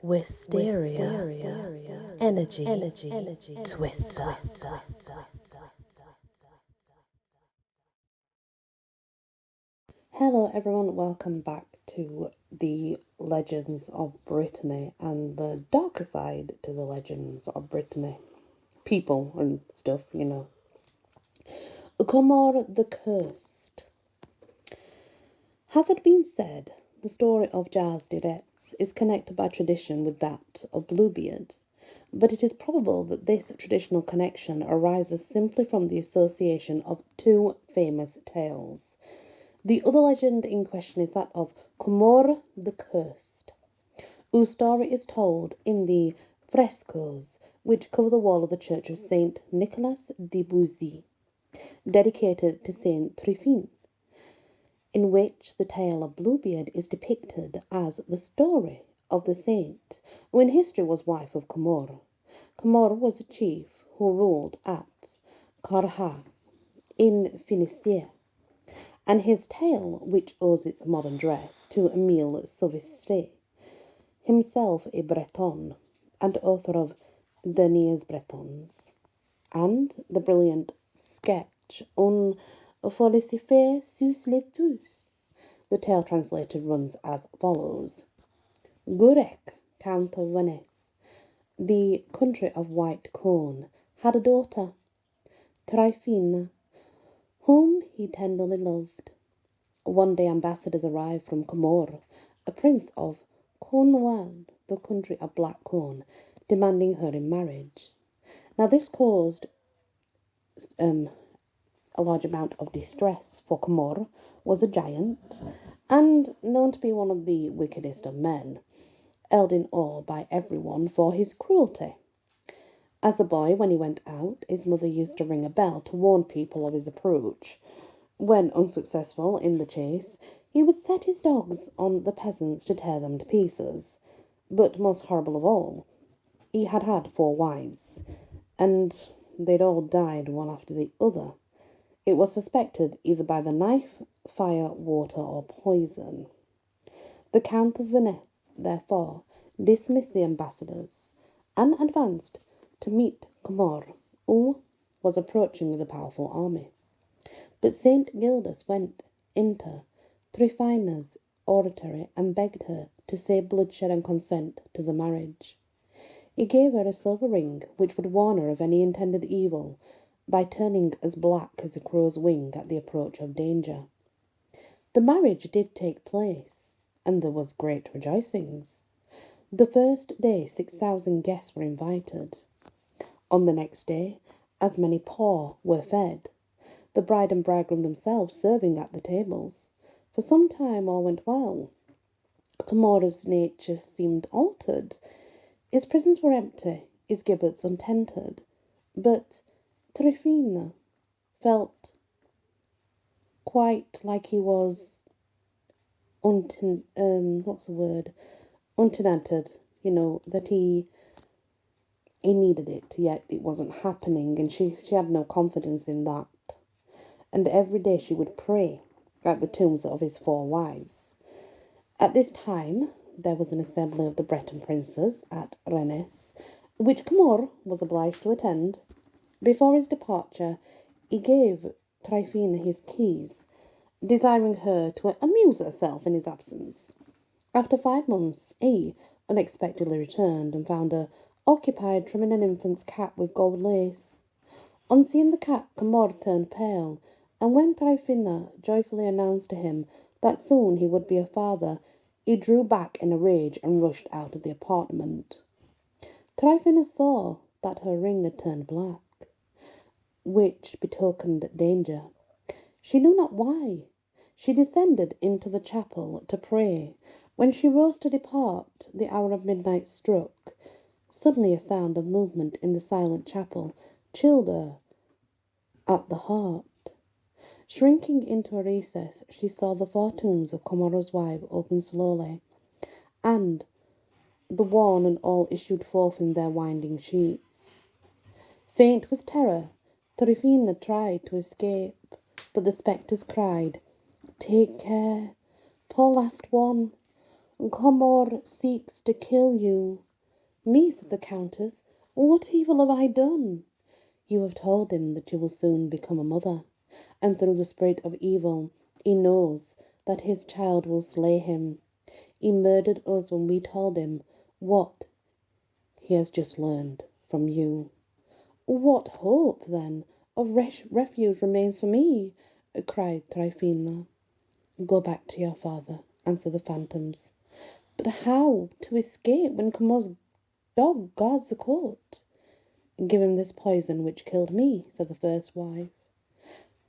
Wysteria, energy, twister. Hello everyone, welcome back to the Legends of Britany and the darker side to the Legends of Britany. People and stuff, you know. Comorre the Cursed. Has it been said, the story of Jazz Diretz is connected by tradition with that of Bluebeard, but it is probable that this traditional connection arises simply from the association of two famous tales. The other legend in question is that of Comorre the Cursed, whose story is told in the frescoes which cover the wall of the church of Saint Nicholas de Bouzy, dedicated to Saint Tryphine, in which the tale of Bluebeard is depicted as the story of the saint, who in history was wife of Comorre. Comorre was a chief who ruled at Carha in Finisterre, and his tale, which owes its modern dress to Émile Sauvestre, himself a Breton and author of Derniers Bretons, and the brilliant sketch Un Philosophe sus les tous. The tale translated runs as follows. Gurek, Count of Venice, the country of white corn, had a daughter, Tryphine, whom he tenderly loved. One day ambassadors arrived from Comorre, a prince of Cornwall, the country of black corn, demanding her in marriage. Now this caused a large amount of distress, for Comorre was a giant, and known to be one of the wickedest of men, held in awe by everyone for his cruelty. As a boy, when he went out, his mother used to ring a bell to warn people of his approach. When unsuccessful in the chase, he would set his dogs on the peasants to tear them to pieces. But most horrible of all, he had had 4 wives, and they'd all died one after the other. It was suspected either by the knife, fire, water, or poison. The Count of Venice, therefore, dismissed the ambassadors and advanced to meet Comorre, who was approaching with a powerful army. But Saint Gildas went into Tryphine's oratory and begged her to save bloodshed and consent to the marriage. He gave her a silver ring which would warn her of any intended evil by turning as black as a crow's wing at the approach of danger. The marriage did take place, and there was great rejoicings. The first day 6,000 guests were invited. On the next day, as many poor were fed, the bride and bridegroom themselves serving at the tables. For some time all went well. Comorre's nature seemed altered. His prisons were empty, his gibbets untenanted, but Tryphine felt quite like he was untenanted, that he needed it, yet it wasn't happening, and she had no confidence in that. And every day she would pray at the tombs of his 4 wives. At this time, there was an assembly of the Breton princes at Rennes, which Comorre was obliged to attend. Before his departure, he gave Tryphine his keys, desiring her to amuse herself in his absence. After 5 months, he unexpectedly returned and found her occupied trimming an infant's cap with gold lace. On seeing the cap, Comorre turned pale, and when Tryphine joyfully announced to him that soon he would be a father, he drew back in a rage and rushed out of the apartment. Tryphine saw that her ring had turned black, which betokened danger. She knew not why. She descended into the chapel to pray. When she rose to depart, the hour of midnight struck. Suddenly a sound of movement in the silent chapel chilled her at the heart. Shrinking into a recess, she saw the 4 tombs of Comorre's wife open slowly, and the one and all issued forth in their winding sheets. Faint with terror, Tryphine tried to escape, but the spectres cried, "Take care, poor last one, Comorre seeks to kill you. Me, said the Countess. What evil have I done? You have told him that you will soon become a mother, and through the spirit of evil he knows that his child will slay him. He murdered us when we told him what he has just learned from you. What hope, then, of refuge remains for me? Cried Tryphena. Go back to your father, answered the phantoms. But how to escape when Comorre's dog guards the court? Give him this poison which killed me, said the first wife.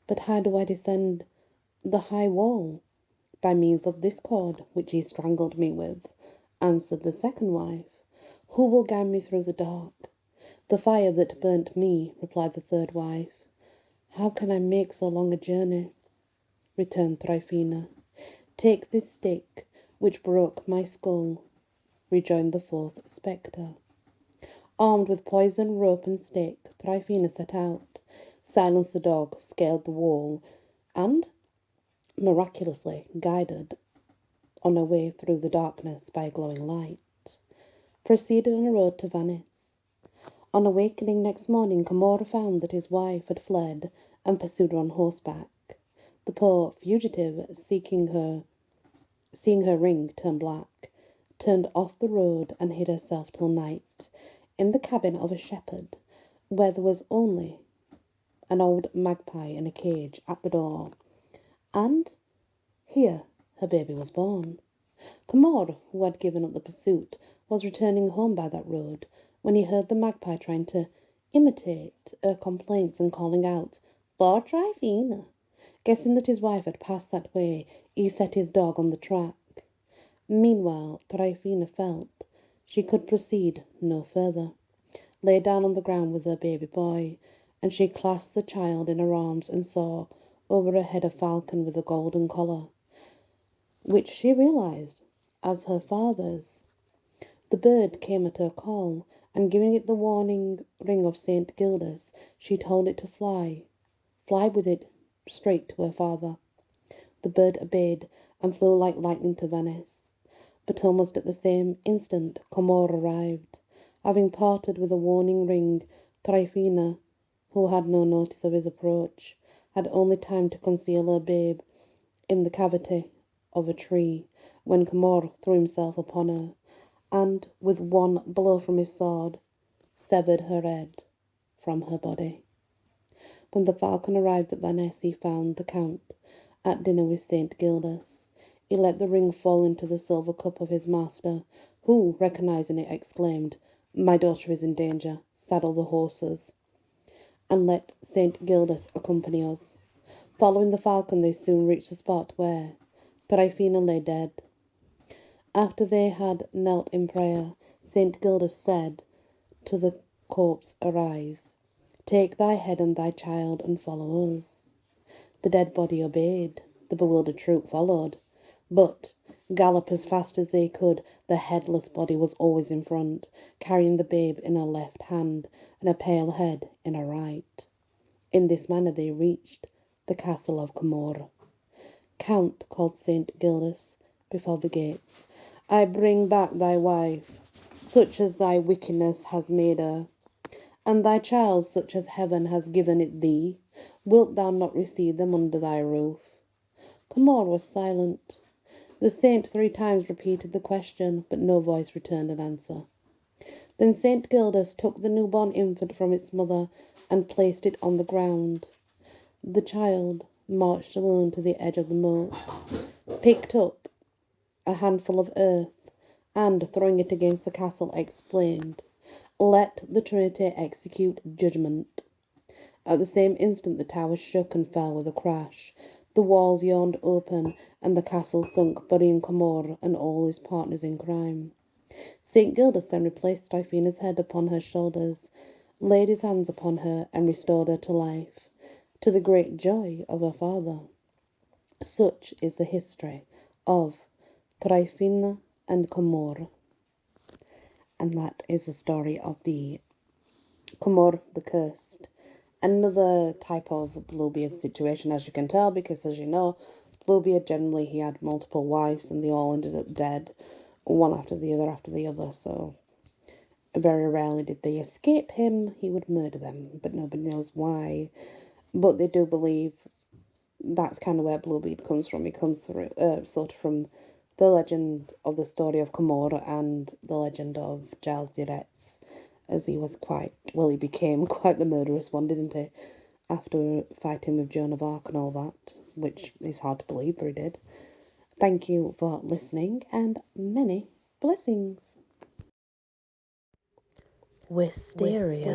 But how do I descend the high wall? By means of this cord which he strangled me with, answered the second wife. Who will guide me through the dark? The fire that burnt me, replied the third wife. How can I make so long a journey? Returned Tryphena. Take this stick which broke my skull, rejoined the fourth spectre. Armed with poison, rope, and stick, Tryphena set out, silenced the dog, scaled the wall, and, miraculously guided on her way through the darkness by a glowing light, proceeded on a road to Venice. On awakening next morning, Comorre found that his wife had fled and pursued her on horseback. The poor fugitive, seeing her ring turn black, turned off the road and hid herself till night in the cabin of a shepherd, where there was only an old magpie in a cage at the door, and here her baby was born. Comorre, who had given up the pursuit, was returning home by that road when he heard the magpie trying to imitate her complaints and calling out, "For Tryphena." Guessing that his wife had passed that way, he set his dog on the track. Meanwhile, Tryphena felt she could proceed no further, lay down on the ground with her baby boy, and she clasped the child in her arms and saw over her head a falcon with a golden collar, which she realized as her father's. The bird came at her call, and giving it the warning ring of St. Gildas, she told it to fly with it straight to her father. The bird obeyed and flew like lightning to Venice. But almost at the same instant Comorre arrived. Having parted with a warning ring, Tryphena, who had no notice of his approach, had only time to conceal her babe in the cavity of a tree, when Comorre threw himself upon her, and, with one blow from his sword, severed her head from her body. When the falcon arrived at Venice, he found the Count at dinner with St. Gildas. He let the ring fall into the silver cup of his master, who, recognizing it, exclaimed, "My daughter is in danger. Saddle the horses, and let St. Gildas accompany us." Following the falcon, they soon reached the spot where Tryphena lay dead. After they had knelt in prayer, St. Gildas said to the corpse, "Arise, take thy head and thy child, and follow us." The dead body obeyed. The bewildered troop followed, but, gallop as fast as they could, the headless body was always in front, carrying the babe in her left hand and a pale head in her right. In this manner they reached the castle of Comorre. "Count," called St. Gildas before the gates, "I bring back thy wife, such as thy wickedness has made her, and thy child, such as heaven has given it thee. Wilt thou not receive them under thy roof?" Comorre was silent. The saint 3 times repeated the question, but no voice returned an answer. Then St. Gildas took the newborn infant from its mother and placed it on the ground. The child marched alone to the edge of the moat, picked up a handful of earth, and, throwing it against the castle, exclaimed, "Let the Trinity execute judgment." At the same instant the tower shook and fell with a crash. The walls yawned open, and the castle sunk, burying Comorre and all his partners in crime. St. Gildas then replaced Tryphena's head upon her shoulders, laid his hands upon her, and restored her to life, to the great joy of her father. Such is the history of Tryphena and Comorre. And that is the story of the Comorre the Cursed. Another type of Bluebeard situation, as you can tell, because as you know, Bluebeard generally he had multiple wives and they all ended up dead. one after the other, so very rarely did they escape him. He would murder them, but nobody knows why. But they do believe that's kind of where Bluebeard comes from. He comes through, sort of from the legend of the story of Comorre and the legend of Giles de Retz, as he was he became quite the murderous one, didn't he? After fighting with Joan of Arc and all that, which is hard to believe, but he did. Thank you for listening, and many blessings. Wysteria.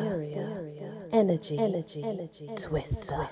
Energy. Twister.